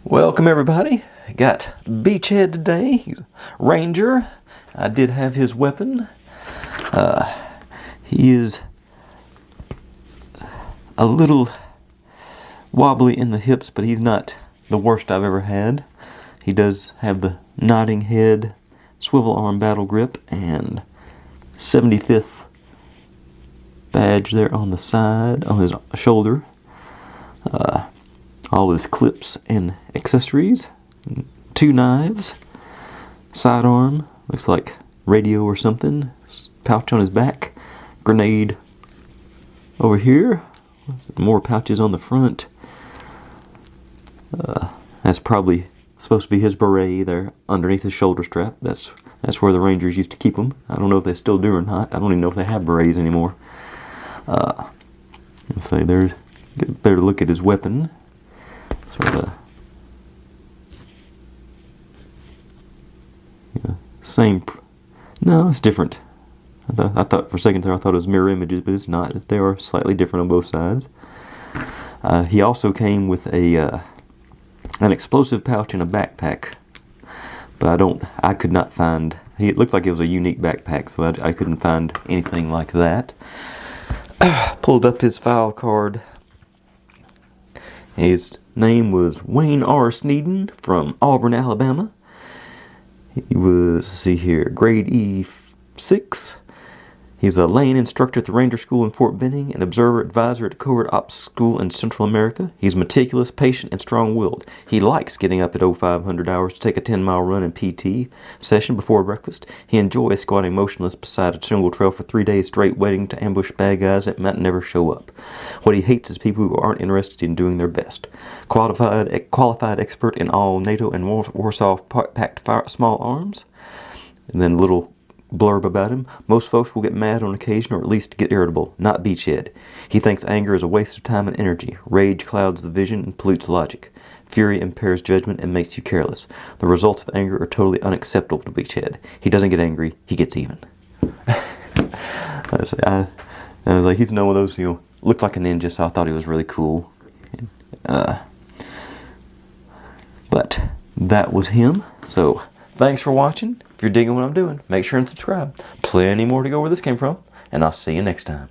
Welcome everybody. Got Beachhead today. He's a ranger. I did have his weapon. He is a little wobbly in the hips, but he's not the worst I've ever had. He does have the nodding head, swivel arm battle grip, and 75th badge there on the side, on his shoulder. All his clips and accessories. 2 knives. Sidearm. Looks like radio or something. Pouch on his back. Grenade over here. More pouches on the front. That's probably supposed to be his beret there underneath his shoulder strap. That's where the Rangers used to keep them. I don't know if they still do or not. I don't even know if they have berets anymore. Let's say there's a better look at his weapon. Sort of same. No, it's different. I thought for a second there I thought it was mirror images, but it's not. They are slightly different on both sides. He also came with an explosive pouch and a backpack, but I could not find. It looked like it was a unique backpack, so I couldn't find anything like that. Pulled up his file card. His name was Wayne R. Sneeden from Auburn, Alabama. He was, let's see here, grade E6. He's a lane instructor at the Ranger School in Fort Benning, an observer advisor at Covert Ops School in Central America. He's meticulous, patient, and strong-willed. He likes getting up at 0500 hours to take a 10-mile run and PT session before breakfast. He enjoys squatting motionless beside a jungle trail for 3 days straight, waiting to ambush bad guys that might never show up. What he hates is people who aren't interested in doing their best. Qualified expert in all NATO and Warsaw Pact small arms. And then a little blurb about him. Most folks will get mad on occasion, or at least get irritable. Not Beachhead. He thinks anger is a waste of time and energy. Rage clouds the vision and pollutes logic. Fury impairs judgment and makes you careless. The results of anger are totally unacceptable to Beachhead. He doesn't get angry, he gets even. I was like, he's one of those, looked like a ninja, so I thought he was really cool. But that was him. So thanks for watching. If you're digging what I'm doing, make sure and subscribe. Plenty more to go where this came from, and I'll see you next time.